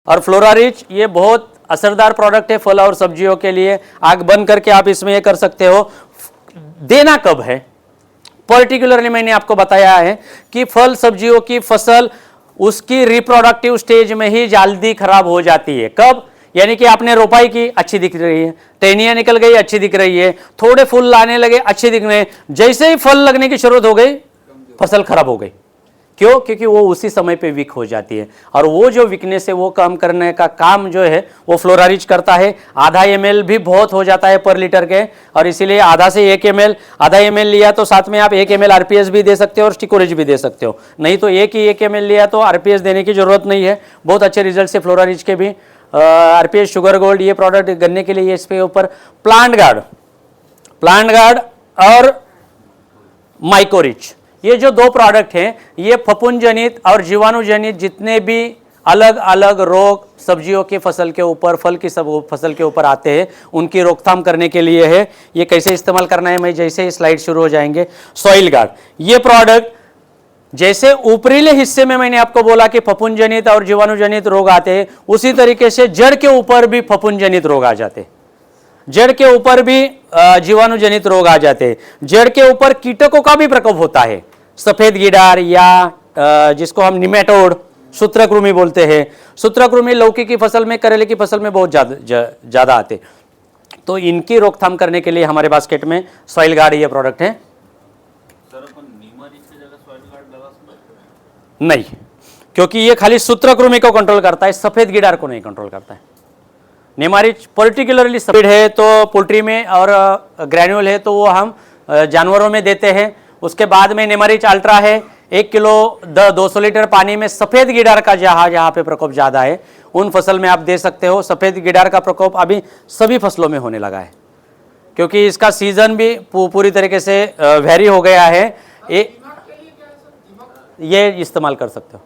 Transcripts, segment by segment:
और फ्लोरारिच ये बहुत असरदार प्रोडक्ट है फल और सब्जियों के लिए। आग बंद करके आप इसमें ये कर सकते हो। देना कब है पर्टिकुलरली मैंने आपको बताया है कि फल सब्जियों की फसल उसकी रिप्रोडक्टिव स्टेज में ही जल्दी खराब हो जाती है। कब? यानी कि आपने रोपाई की, अच्छी दिख रही है, टहनियां निकल गई, अच्छी दिख रही है, थोड़े फूल लाने लगे, अच्छे दिख रहे हैं, जैसे ही फल लगने की शुरुआत हो गई फसल खराब हो गई। क्यों? क्योंकि वो उसी समय पे वीक हो जाती है। और वो जो वीकनेस है वो कम करने का काम जो है वो फ्लोरारिच करता है। आधा ml भी बहुत हो जाता है पर लीटर के, और इसीलिए आधा से 1 ml, आधा ml लिया तो साथ में आप 1 ml RPS भी दे सकते हो और स्टिकोरेज भी दे सकते हो। नहीं तो एक ही 1 ml लिया तो RPS देने की जरूरत नहीं है। बहुत अच्छे रिजल्ट है फ्लोरारिच के भी। RPS शुगर गोल्ड ये प्रोडक्ट गन्ने के लिए इसके ऊपर प्लांट गार्ड और माइकोरिच, ये जो दो प्रोडक्ट हैं ये फफूंद जनित और जीवाणु जनित जितने भी अलग अलग रोग सब्जियों की फसल के ऊपर, फल की सब फसल के ऊपर आते हैं उनकी रोकथाम करने के लिए है। ये कैसे इस्तेमाल करना है मैं जैसे ही स्लाइड शुरू हो जाएंगे। सॉइल गार्ड ये प्रोडक्ट जैसे ऊपरीले हिस्से में मैंने आपको बोला कि फफूंद जनित और जीवाणु जनित रोग आते हैं, उसी तरीके से जड़ के ऊपर भी फफूंद जनित रोग आ जाते हैं, जड़ के ऊपर भी जीवाणु जनित रोग आ जाते हैं, जड़ के ऊपर कीटकों का भी प्रकोप होता है। सफेद गिडार या जिसको हम निमेटोड, सूत्रकृमि बोलते हैं। सूत्रकृमि लौकी की फसल में, करेले की फसल में बहुत ज्यादा आते, तो इनकी रोकथाम करने के लिए हमारे बास्केट में सॉइल गार्ड ये प्रोडक्ट है। नहीं, क्योंकि ये खाली सूत्रकृमि को कंट्रोल करता है, सफेद गिडार को नहीं कंट्रोल करता है। निमारिच पर्टिकुलरली सफेद है तो पोल्ट्री में, और ग्रैन्यूल है तो वो हम जानवरों में देते हैं। उसके बाद में निमारिच अल्ट्रा है, 1 किलो 200 लीटर पानी में सफेद गिडार का जहाँ पे प्रकोप ज्यादा है उन फसल में आप दे सकते हो। सफेद गिडार का प्रकोप अभी सभी फसलों में होने लगा है क्योंकि इसका सीजन भी पूरी तरीके से वेरी हो गया है। ये इस्तेमाल कर सकते हो।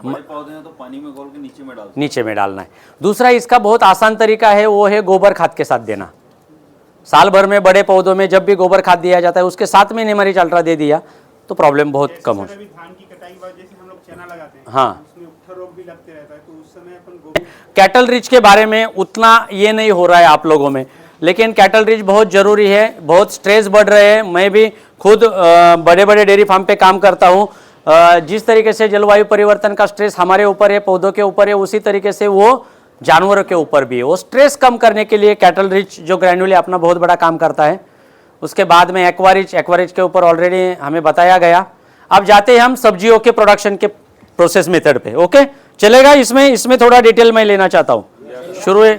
बड़े पौधे हैं तो पानी में घोल के नीचे में डालना है। दूसरा इसका बहुत आसान तरीका है, वो है गोबर खाद के साथ देना। साल भर में बड़े पौधों में जब भी गोबर खाद दिया जाता है उसके साथ में निमारिच अल्ट्रा दे दिया तो प्रॉब्लम बहुत कम हो। धान की कटाई के बाद जैसे हम लोग चना लगाते हैं, हाँ, उसमें उठा रोग भी लगते रहता है, तो उस समय अपन गोबर। कैटल रिच के बारे में उतना ये नहीं हो रहा है आप लोगों में, लेकिन कैटल रिच बहुत जरूरी है। बहुत स्ट्रेस बढ़ रहे हैं, मैं भी खुद बड़े बड़े डेयरी फार्म पे काम करता हूँ। जिस तरीके से जलवायु परिवर्तन का स्ट्रेस हमारे ऊपर है, पौधों के ऊपर है, उसी तरीके से वो जानवरों के ऊपर भी है। वो स्ट्रेस कम करने के लिए कैटल रिच जो ग्रैन्युल अपना बहुत बड़ा काम करता है। उसके बाद में एक्वारिच के ऊपर ऑलरेडी हमें बताया गया। अब जाते हैं हम सब्जियों के प्रोडक्शन के प्रोसेस मेथड पे। ओके, चलेगा? इसमें थोड़ा डिटेल मैं लेना चाहता हूँ। शुरू है,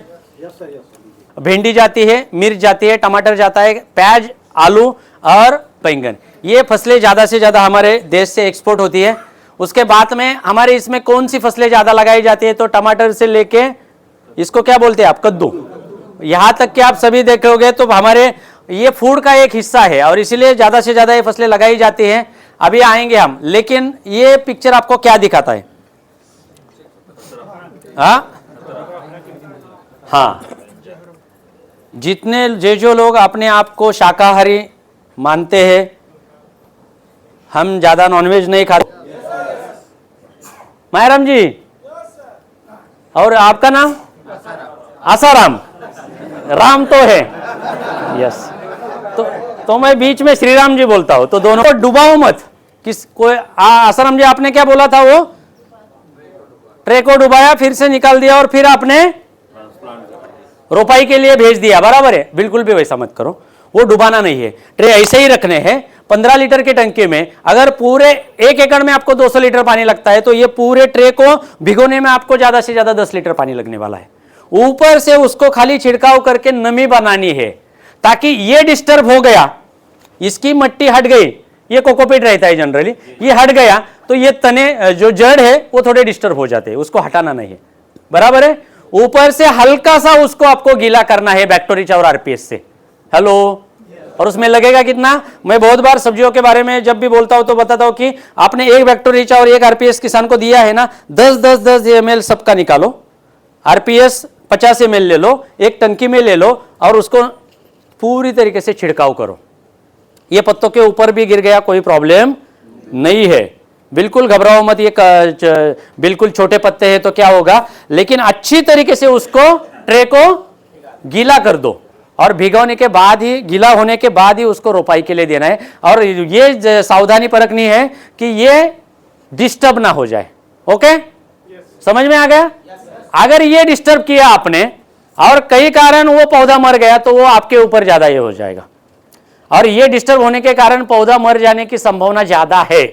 भिंडी जाती है, मिर्च जाती है, टमाटर जाता है, प्याज, आलू और बैंगन, ये फसलें ज़्यादा से ज़्यादा हमारे देश से एक्सपोर्ट होती है। उसके बाद में हमारे इसमें कौन सी फसलें ज़्यादा लगाई जाती है, तो टमाटर से लेके इसको क्या बोलते हैं आप, कद्दू, यहाँ तक कि आप सभी देखोगे तो हमारे ये फूड का एक हिस्सा है और इसीलिए ज़्यादा से ज़्यादा ये फसलें लगाई जाती हैं। अभी आएंगे हम, लेकिन ये पिक्चर आपको क्या दिखाता है? हाँ, जितने जो लोग अपने आप को शाकाहारी मानते हैं, हम ज्यादा नॉनवेज नहीं खाते। मायराम जी, और आपका नाम? आसाराम। राम तो है, यस। तो मैं बीच में श्री राम जी बोलता हूं, तो दोनों को डुबाओ मत। आसाराम जी आपने क्या बोला था? वो ट्रे को डुबाया, फिर से निकाल दिया और फिर आपने रोपाई के लिए भेज दिया, बराबर है? बिल्कुल भी वैसा मत करो, वो डुबाना नहीं है। ट्रे ऐसे ही रखने हैं। 15 लीटर के टंकी में अगर पूरे 1 एकड़ में आपको 200 लीटर पानी लगता है तो ये पूरे ट्रे को भिगोने में आपको ज्यादा से ज्यादा 10 लीटर पानी लगने वाला है। ऊपर से उसको खाली छिड़काव करके नमी बनानी है, ताकि ये डिस्टर्ब हो गया, इसकी मिट्टी हट गई, ये कोकोपीट रहता है जनरली, ये हट गया तो ये तने जो जड़ है वो थोड़े डिस्टर्ब हो जाते हैं, उसको हटाना नहीं है, बराबर है? ऊपर से हल्का सा उसको आपको गीला करना है बैक्टीरिया और आरपीएस से। हेलो, और उसमें लगेगा कितना? मैं बहुत बार सब्जियों के बारे में जब भी बोलता हूं तो बताता हूं कि आपने 1 बैक्टीरिया और 1 आरपीएस किसान को दिया है ना, 10-10 ml सबका निकालो, आरपीएस 50 ml ले लो, एक टंकी में ले लो और उसको पूरी तरीके से छिड़काव करो। ये पत्तों के ऊपर भी गिर गया, कोई प्रॉब्लम नहीं है, बिल्कुल घबराओ मत, ये बिल्कुल छोटे पत्ते हैं तो क्या होगा, लेकिन अच्छी तरीके से उसको ट्रे को गीला कर दो और भिगोने के बाद ही, गीला होने के बाद ही उसको रोपाई के लिए देना है। और ये सावधानी परखनी है कि ये डिस्टर्ब ना हो जाए। ओके, समझ में आ गया? अगर ये डिस्टर्ब किया आपने और कई कारण वो पौधा मर गया तो वो आपके ऊपर ज्यादा ये हो जाएगा, और ये डिस्टर्ब होने के कारण पौधा मर जाने की संभावना ज्यादा है।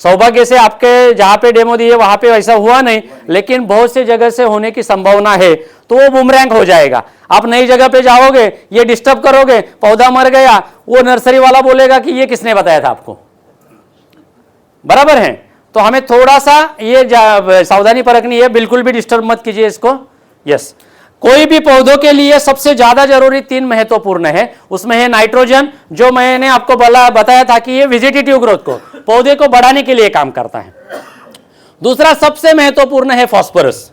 सौभाग्य से आपके जहां पे डेमो दिए वहां पे वैसा हुआ नहीं, लेकिन बहुत से जगह से होने की संभावना है, तो वो बुमरैंग हो जाएगा। आप नई जगह पे जाओगे, ये डिस्टर्ब करोगे, पौधा मर गया, वो नर्सरी वाला बोलेगा कि ये किसने बताया था आपको, बराबर है? तो हमें थोड़ा सा ये सावधानी परखनी है, बिल्कुल भी डिस्टर्ब मत कीजिए इसको। यस, कोई भी पौधों के लिए सबसे ज्यादा जरूरी 3 महत्वपूर्ण है, उसमें है नाइट्रोजन, जो मैंने आपको बताया था कि ये वेजिटेटिव ग्रोथ को, पौधे को बढ़ाने के लिए काम करता है। दूसरा सबसे महत्वपूर्ण है फास्फोरस,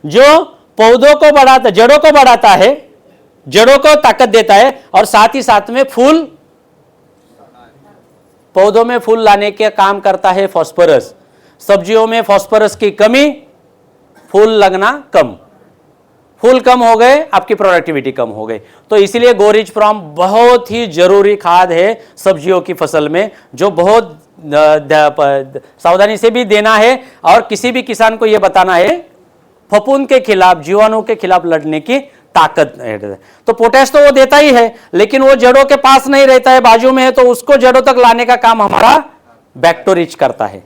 जो पौधों को बढ़ाता, जड़ों को बढ़ाता है, जड़ों को ताकत देता है, और साथ ही साथ में फूल, पौधों में फूल लाने के काम करता है फास्फोरस। सब्जियों में फास्फोरस की कमी, फूल लगना कम, फूल कम हो गए, आपकी प्रोडक्टिविटी कम हो गई। तो इसलिए गोरिच प्रॉम बहुत ही जरूरी खाद है सब्जियों की फसल में, जो बहुत सावधानी से भी देना है, और किसी भी किसान को यह बताना है फफूंद के खिलाफ, जीवाणु के खिलाफ लड़ने की ताकत है। तो पोटैश तो वो देता ही है, लेकिन वो जड़ों के पास नहीं रहता है, बाजू में है, तो उसको जड़ों तक लाने का काम हमारा बैक्टोरिच करता है।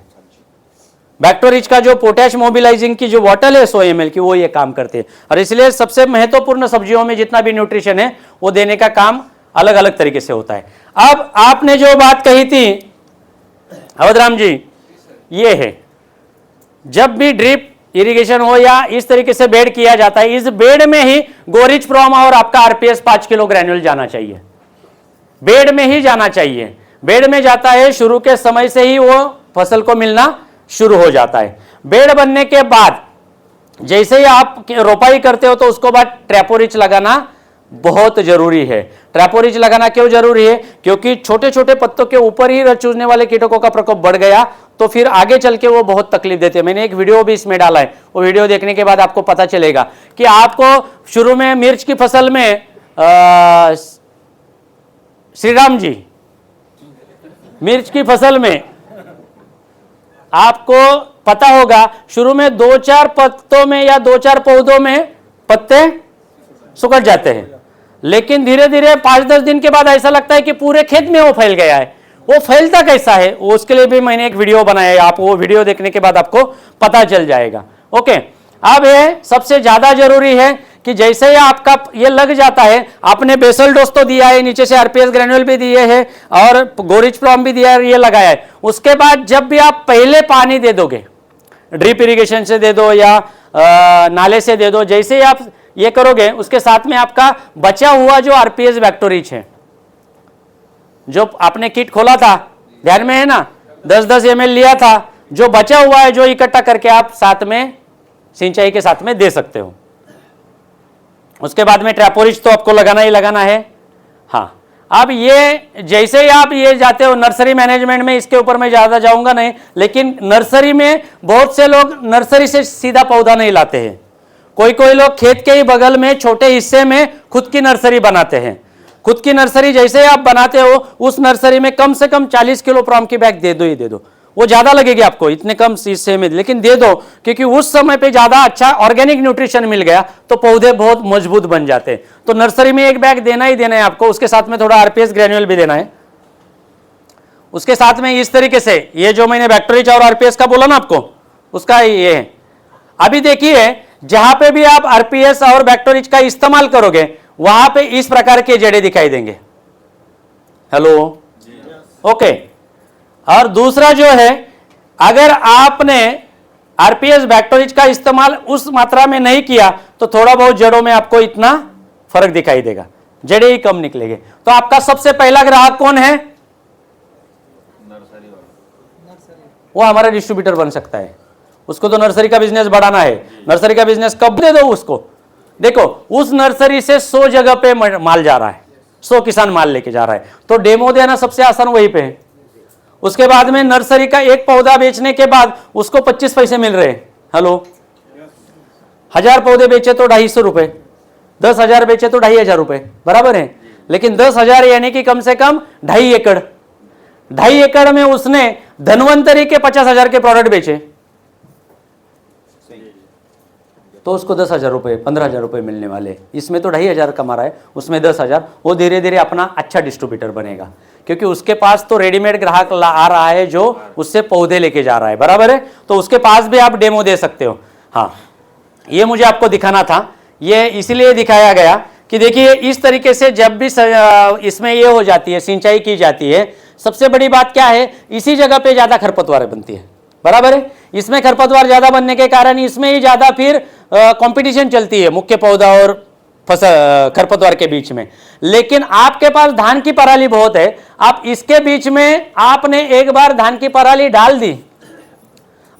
बैक्टोरिच का जो पोटैश मोबिलाइजिंग की जो बॉटल है 100 ml की, वो ये काम करते हैं। और इसलिए सबसे महत्वपूर्ण सब्जियों में जितना भी न्यूट्रिशन है वो देने का काम अलग अलग तरीके से होता है। अब आपने जो बात कही थी अवधराम जी, ये है जब भी ड्रिप इरिगेशन हो या इस तरीके से बेड किया जाता है, इस बेड में ही गोरिच प्रॉम और आपका आरपीएस 5 किलो ग्रैन्युल जाना चाहिए, बेड में ही जाना चाहिए। बेड में जाता है, शुरू के समय से ही वो फसल को मिलना शुरू हो जाता है। बेड बनने के बाद जैसे ही आप रोपाई करते हो तो उसको बाद ट्रैपोरिच लगाना बहुत जरूरी है। ट्रैपोरिच लगाना क्यों जरूरी है? क्योंकि छोटे छोटे पत्तों के ऊपर ही रस चूसने वाले कीटकों का प्रकोप बढ़ गया तो फिर आगे चल के वो बहुत तकलीफ देते हैं। मैंने एक वीडियो भी इसमें डाला है, वो वीडियो देखने के बाद आपको पता चलेगा कि आपको शुरू में मिर्च की फसल में श्रीराम जी, मिर्च की फसल में आपको पता होगा शुरू में 2-4 पत्तों में या 2-4 पौधों में पत्ते सुकड़ जाते हैं, लेकिन धीरे धीरे 5-10 दिन के बाद ऐसा लगता है कि पूरे खेत में वो फैल गया है। वो फैलता कैसा है, उसके लिए भी मैंने एक वीडियो बनाया है, आप वो वीडियो देखने के बाद आपको पता चल जाएगा। ओके, अब ये सबसे ज्यादा जरूरी है कि जैसे ही आपका ये लग जाता है, आपने बेसल डोज तो दिया है, नीचे से आरपीएस ग्रैन्युल भी दिए हैं और गोरिच प्रॉम भी दिया है, ये लगाया है। उसके बाद जब भी आप पहले पानी दे दोगे, ड्रिप इरिगेशन से दे दो या नाले से दे दो, जैसे ही आप ये करोगे उसके साथ में आपका बचा हुआ जो आरपीएस बैक्टोरिच है, जो आपने किट खोला था, ध्यान में है ना, 10-10 ml लिया था, जो बचा हुआ है जो इकट्ठा करके आप साथ में सिंचाई के साथ में दे सकते हो। उसके बाद में ट्रैपोरिच तो आपको लगाना ही लगाना है। हाँ, अब ये जैसे ही आप ये जाते हो नर्सरी मैनेजमेंट में, इसके ऊपर मैं ज्यादा जाऊंगा नहीं, लेकिन नर्सरी में बहुत से लोग नर्सरी से सीधा पौधा नहीं लाते हैं। कोई लोग खेत के ही बगल में छोटे हिस्से में खुद की नर्सरी बनाते हैं। खुद की नर्सरी जैसे आप बनाते हो, उस नर्सरी में कम से कम 40 किलो प्रॉम की बैग दे दो ही दे दो। वो ज्यादा लगेगी आपको इतने कम हिस्से में, लेकिन दे दो, क्योंकि उस समय पे ज्यादा अच्छा ऑर्गेनिक न्यूट्रिशन मिल गया तो पौधे बहुत मजबूत बन जाते हैं। तो नर्सरी में एक बैग देना ही देना है आपको, उसके साथ में थोड़ा आरपीएस ग्रैन्युल भी देना है। उसके साथ में इस तरीके से ये जो मैंने बैक्टोरिच और आरपीएस का बोला ना आपको, उसका ये है। अभी देखिए जहां पे भी आप आरपीएस और बैक्टोरिच का इस्तेमाल करोगे वहां पे इस प्रकार के जड़ें दिखाई देंगे। Hello, okay. और दूसरा जो है, अगर आपने आरपीएस बैक्टोरिच का इस्तेमाल उस मात्रा में नहीं किया तो थोड़ा बहुत जड़ों में आपको इतना फर्क दिखाई देगा, जड़ें ही कम निकलेंगे। तो आपका सबसे पहला ग्राहक कौन है? नर्सरी वाला। वो हमारा डिस्ट्रीब्यूटर बन सकता है। उसको तो नर्सरी का बिजनेस बढ़ाना है। नर्सरी का बिजनेस कब दे दो उसको? देखो, उस नर्सरी से 100 जगह पे माल जा रहा है, 100 किसान माल लेके जा रहा है, तो डेमो देना सबसे आसान वहीं पे है। उसके बाद में नर्सरी का एक पौधा बेचने के बाद उसको 25 पैसे मिल रहे हैं। हेलो, 1000 पौधे बेचे तो 250 रुपए, 10,000 बेचे तो 2,500 रुपए, बराबर है। लेकिन 10,000 यानी कि कम से कम 2.5 एकड़, 2.5 एकड़ में उसने धनवंतरी के 50,000 के प्रोडक्ट बेचे, तो उसको 10,000 रुपए 15,000 रुपए मिलने वाले। इसमें तो 2,500 कमा रहा है, उसमें 10,000। वो धीरे धीरे अपना अच्छा डिस्ट्रीब्यूटर बनेगा, क्योंकि उसके पास तो रेडीमेड ग्राहक आ रहा है जो उससे पौधे लेके जा रहा है, बराबर है। तो उसके पास भी आप डेमो दे सकते हो। हाँ, ये मुझे आपको दिखाना था, ये इसलिए दिखाया गया कि देखिए इस तरीके से जब भी इसमें ये हो जाती है, सिंचाई की जाती है, सबसे बड़ी बात क्या है, इसी जगह पे ज्यादा खरपतवार बनती है, बराबर है। इसमें खरपतवार ज्यादा बनने के कारण इसमें ही ज्यादा फिर कंपटीशन चलती है मुख्य पौधा और खरपतवार के बीच में। लेकिन आपके पास धान की पराली बहुत है, आप इसके बीच में आपने एक बार धान की पराली डाल दी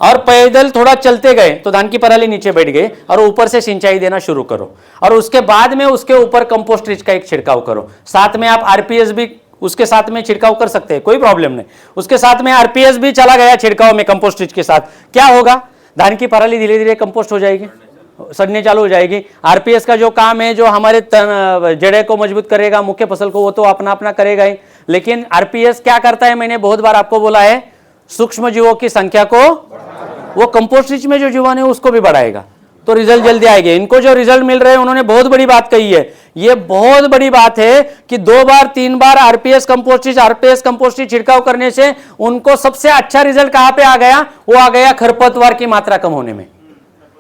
और पैदल थोड़ा चलते गए तो धान की पराली नीचे बैठ गई, और ऊपर से सिंचाई देना शुरू करो, और उसके बाद में उसके ऊपर कंपोस्ट रिच का एक छिड़काव करो। साथ में आप आरपीएस भी उसके साथ में छिड़काव कर सकते हैं, कोई प्रॉब्लम नहीं। उसके साथ में आरपीएस भी चला गया छिड़काव में कंपोस्ट रिच के साथ, क्या होगा, धान की पराली धीरे धीरे कंपोस्ट हो जाएगी, सड़ने चालू हो जाएगी। आरपीएस का जो काम है, जो हमारे जड़े को मजबूत करेगा, मुख्य फसल को, वो तो अपना अपना करेगा ही। लेकिन आरपीएस क्या करता है, मैंने बहुत बार आपको बोला है, सूक्ष्म जीवों की संख्या को, वो कंपोस्ट रिच में जो जीवाणु है उसको भी बढ़ाएगा, तो रिजल्ट जल्दी आएंगे। इनको जो रिजल्ट मिल रहे हैं, उन्होंने बहुत बड़ी बात कही है, ये बहुत बड़ी बात है कि 2 बार 3 बार आरपीएस कंपोस्ट छिड़काव करने से उनको सबसे अच्छा रिजल्ट कहां पे आ गया, वो आ गया खरपतवार की मात्रा कम होने में।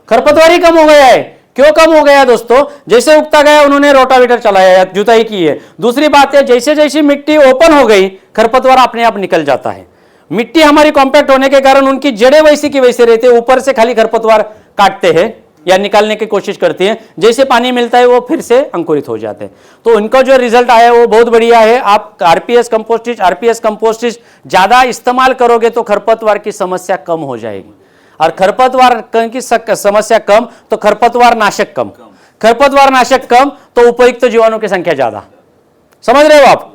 खरपतवार ही कम हो गया है। क्यों कम हो गया दोस्तों, जैसे उगता गया उन्होंने रोटावेटर चलाया, जुताई की है। दूसरी बात है, जैसे जैसे मिट्टी ओपन हो गई, खरपतवार अपने आप निकल जाता है। मिट्टी हमारी कॉम्पैक्ट होने के कारण उनकी जड़ें वैसी की वैसे रहते हैं, ऊपर से खाली खरपतवार काटते हैं या निकालने की कोशिश करती हैं, जैसे पानी मिलता है वो फिर से अंकुरित हो जाते हैं। तो उनका जो रिजल्ट आया वो बहुत बढ़िया है। आप आरपीएस कंपोस्ट ज्यादा इस्तेमाल करोगे तो खरपतवार की समस्या कम हो जाएगी, और खरपतवार की समस्या कम तो खरपतवार नाशक कम, खरपतवार नाशक कम तो उपयुक्त जीवाणु की संख्या ज्यादा। समझ रहे हो आप?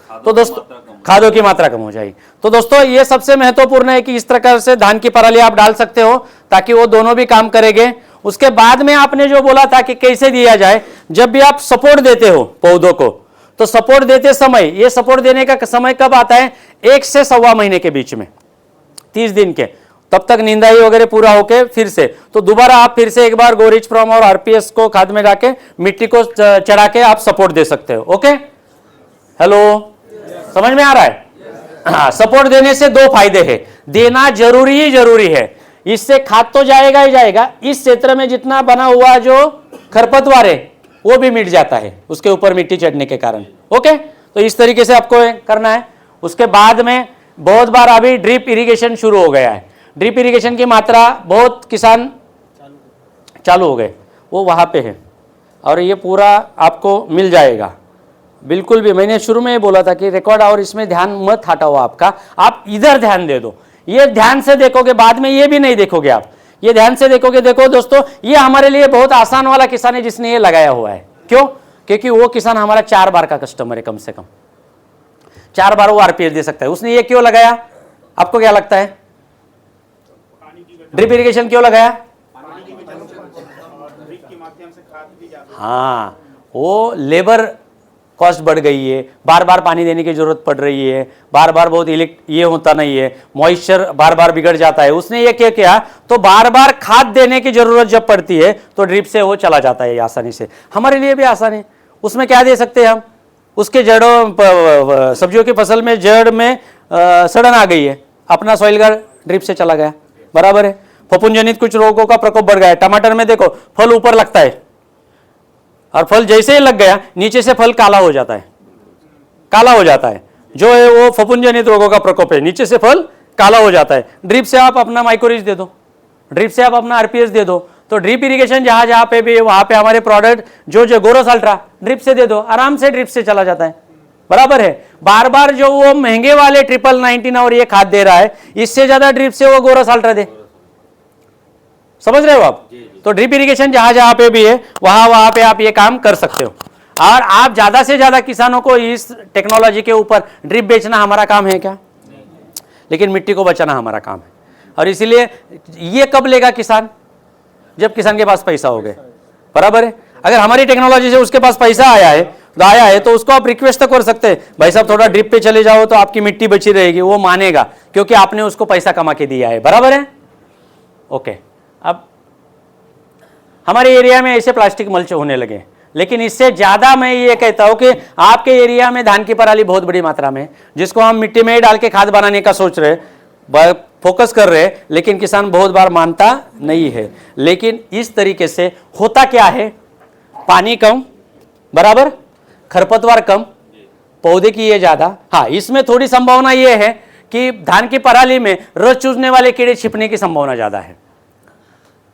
तो दोस्तों खादों की मात्रा कम हो जाएगी। तो दोस्तों ये सबसे महत्वपूर्ण है कि इस प्रकार से धान की पराली आप डाल सकते हो ताकि वो दोनों भी काम करेंगे। उसके बाद में आपने जो बोला था कि कैसे दिया जाए, जब भी आप सपोर्ट देते हो पौधों को, तो सपोर्ट देते समय, ये सपोर्ट देने का समय कब आता है, 1 से 1.25 महीने के बीच में, 30 दिन के, तब तक निंदाई वगैरह पूरा होके फिर से, तो दोबारा आप फिर से एक बार गोरिच प्रॉम और आरपीएस को खाद में डाके मिट्टी को चढ़ा के आप सपोर्ट दे सकते हो। ओके, हेलो, समझ में आ रहा है? हाँ, सपोर्ट देने से 2 फायदे हैं, देना जरूरी ही जरूरी है, इससे खाद तो जाएगा ही जाएगा, इस क्षेत्र में जितना बना हुआ जो खरपतवार है वो भी मिट जाता है उसके ऊपर मिट्टी चढ़ने के कारण। ओके, तो इस तरीके से आपको करना है। उसके बाद में बहुत बार अभी ड्रिप इरिगेशन शुरू हो गया है, ड्रिप इरिगेशन की मात्रा बहुत किसान चालू हो गए, वो वहां पे है, और ये पूरा आपको मिल जाएगा बिल्कुल भी। मैंने शुरू में ही बोला था कि रिकॉर्ड और इसमें ध्यान मत हटाओ आपका, आप इधर ध्यान दे दो, ये ध्यान से देखोगे, बाद में ये भी नहीं देखोगे आप, ये ध्यान से देखोगे। देखो दोस्तों, ये हमारे लिए बहुत आसान वाला किसान है जिसने ये लगाया हुआ है। क्यों? क्योंकि वो किसान हमारा 4 बार का कस्टमर है, कम से कम 4 बार वो आरपीएस दे सकता है। उसने ये क्यों लगाया, आपको क्या लगता है? ड्रिप इरिगेशन क्यों लगाया? हाँ, वो लेबर कॉस्ट बढ़ गई है, बार बार पानी देने की जरूरत पड़ रही है, बार बार बहुत ये होता नहीं है, मॉइस्चर बार बार बिगड़ जाता है। उसने ये क्या किया, तो बार बार खाद देने की जरूरत जब पड़ती है तो ड्रिप से वो चला जाता है आसानी से। हमारे लिए भी आसान है, उसमें क्या दे सकते हैं हम, उसके जड़ों, सब्जियों की फसल में जड़ में सड़न आ गई है, अपना सॉइल गार्ड ड्रिप से चला गया, बराबर है। फफूंदजनित कुछ रोगों का प्रकोप बढ़ गया है, टमाटर में देखो फल ऊपर लगता है, और फल जैसे ही लग गया नीचे से फल काला हो जाता है, काला हो जाता है, जो है वो फफूंदजनित रोगों का प्रकोप है, नीचे से फल काला हो जाता है। ड्रिप से आप अपना माइक्रोरिच दे दो, ड्रिप से आप अपना आरपीएस दे दो, तो ड्रिप इरिगेशन जहां जहां पे भी वहां पे हमारे प्रोडक्ट जो गोरस अल्ट्रा ड्रिप से दे दो, आराम से ड्रिप से चला जाता है, बराबर है। बार बार जो वो महंगे वाले 1999 और ये खाद दे रहा है, इससे ज्यादा ड्रिप से वो गोरस अल्ट्रा दे। समझ रहे हो आप? तो ड्रिप इरिगेशन जहां जहां पे भी है वहां पे आप ये काम कर सकते हो। और आप ज्यादा से ज्यादा किसानों को इस टेक्नोलॉजी के ऊपर ड्रिप बेचना हमारा काम है क्या? लेकिन मिट्टी को बचाना हमारा काम है। और इसीलिए ये कब लेगा किसान? जब किसान के पास पैसा हो गए, बराबर है। अगर हमारी टेक्नोलॉजी से उसके पास पैसा आया है तो उसको आप रिक्वेस्ट तो कर सकते हैं, भाई साहब थोड़ा ड्रिप पे चले जाओ तो आपकी मिट्टी बची रहेगी, वो मानेगा क्योंकि आपने उसको पैसा कमा के दिया है, बराबर है। ओके, अब हमारे एरिया में ऐसे प्लास्टिक मल्च होने लगे, लेकिन इससे ज्यादा मैं ये कहता हूं कि आपके एरिया में धान की पराली बहुत बड़ी मात्रा में, जिसको हम मिट्टी में डाल के खाद बनाने का सोच रहे, फोकस कर रहे, लेकिन किसान बहुत बार मानता नहीं है। लेकिन इस तरीके से होता क्या है, पानी कम, बराबर, खरपतवार कम, पौधे की ये ज्यादा। हाँ, इसमें थोड़ी संभावना ये है कि धान की पराली में रस चूसने वाले कीड़े छिपने की संभावना ज्यादा है,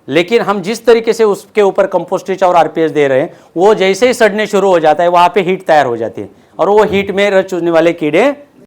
लेकिन हम जिस तरीके से उसके ऊपर कंपोस्ट रिच और आरपीएस दे रहे हैं, वो जैसे ही सड़ने शुरू हो जाता है वहां पे हीट तैयार हो जाती है और वो हीट में रस चूसने वाले कीड़े